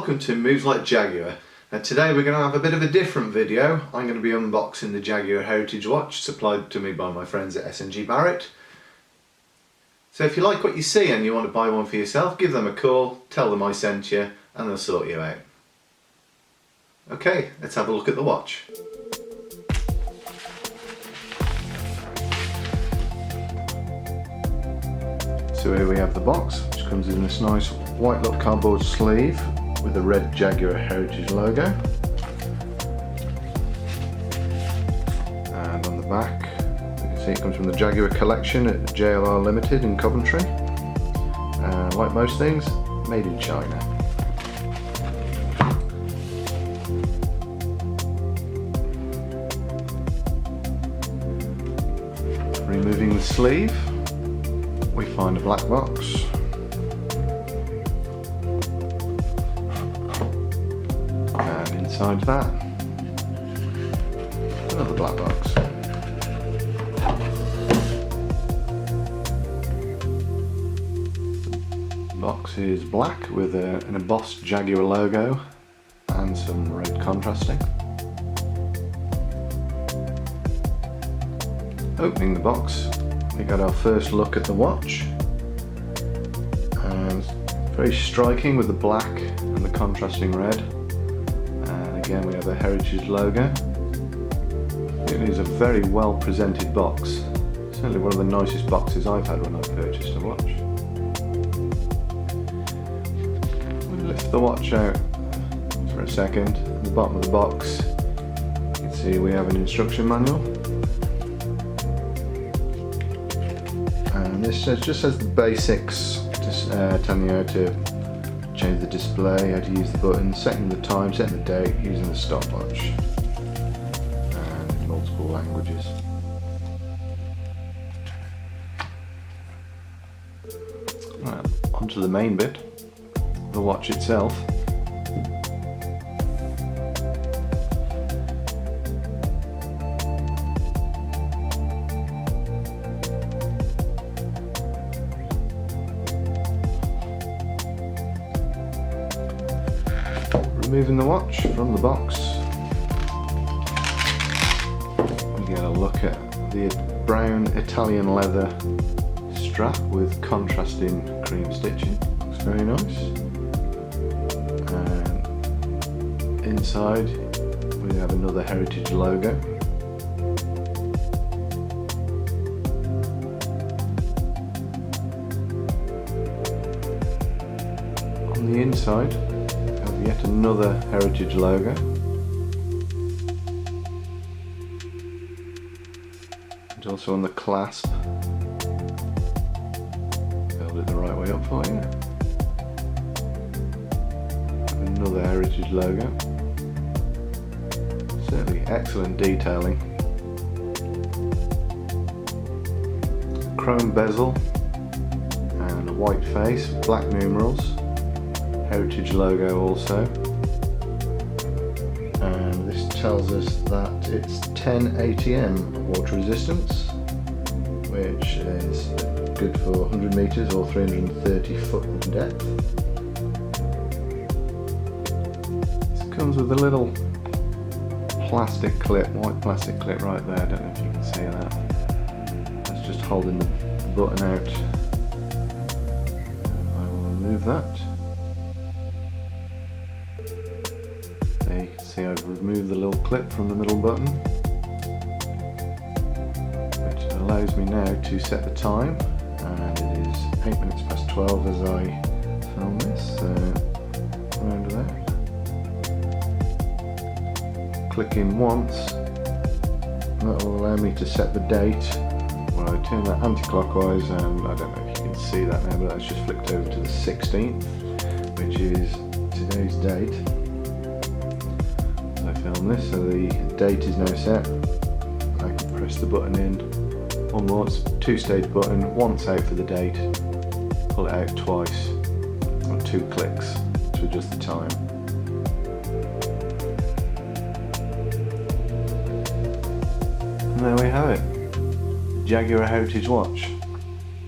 welcome to Moves Like Jaguar. Now today we're going to have a bit of a different video. I'm going to be unboxing the Jaguar Heritage watch supplied to me by my friends at S&G Barrett. So if you like what you see and you want to buy one for yourself, give them a call, tell them I sent you and they'll sort you out. Okay, let's have a look at the watch. So here we have the box, which comes in this nice white look cardboard sleeve with a red Jaguar Heritage logo. And on the back, you can see it comes from the Jaguar collection at JLR Limited in Coventry. Like most things, made in China. Removing the sleeve, we find a black box. And inside that, another black box. The box is black with an embossed Jaguar logo and some red contrasting. Opening the box, we got our first look at the watch, and very striking with the black and the contrasting red, and again we have the Heritage logo. It is a very well presented box, certainly one of the nicest boxes I've had when I've purchased a watch. We lift the watch out for a second. At the bottom of the box you can see we have an instruction manual. And this just says the basics, just telling you how to change the display, how to use the button, setting the time, setting the date, using the stopwatch, and in multiple languages. Right, onto the main bit, the watch itself. Removing the watch from the box, we get a look at the brown Italian leather strap with contrasting cream stitching. Looks very nice. And inside we have another Heritage logo. On the inside yet another Heritage logo. And also on the clasp, held it the right way up for you. Another Heritage logo. Certainly excellent detailing. Chrome bezel and a white face, black numerals. Heritage logo also, and this tells us that it's 10 Atm Watch Resistance, which is good for 100 meters or 330 foot in depth. This comes with a little plastic clip, white plastic clip right there. I don't know if you can see that. That's just holding the button out. I will remove that. There you can see I've removed the little clip from the middle button, which allows me now to set the time, and it is 8 minutes past 12 as I film this, around there. Clicking once, that will allow me to set the date, where I turn that anti-clockwise, and I don't know if you can see that now, but that's just flicked over to the 16th, which is today's date. Film this, so the date is now set. I can press the button in one more, it's a two-stage button, once out for the date, pull it out twice, or 2 clicks to adjust the time. And there we have it, Jaguar Heritage watch.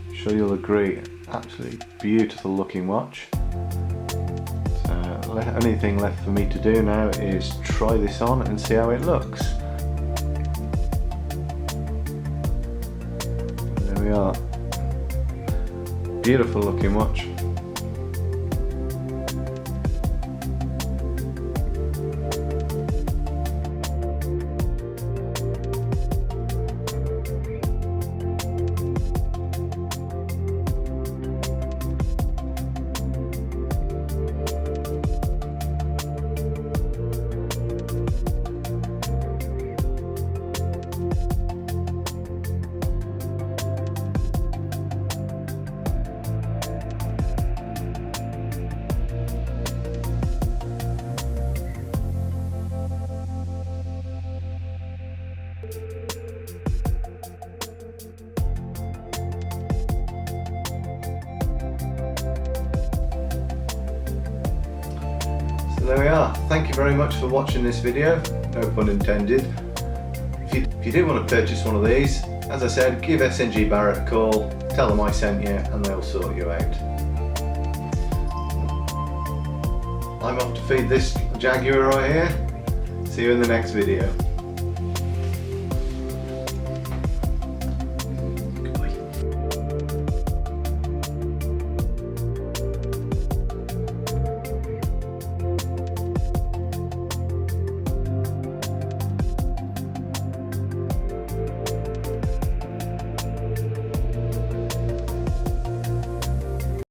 I'm sure you'll agree, absolutely beautiful looking watch. So only thing left for me to do now is try this on and see how it looks. There we are. Beautiful looking watch. So there we are. Thank you very much for watching this video, no pun intended. If you do want to purchase one of these, as I said, give SNG Barrett a call, tell them I sent you and they'll sort you out. I'm off to feed this Jaguar right here. See you in the next video.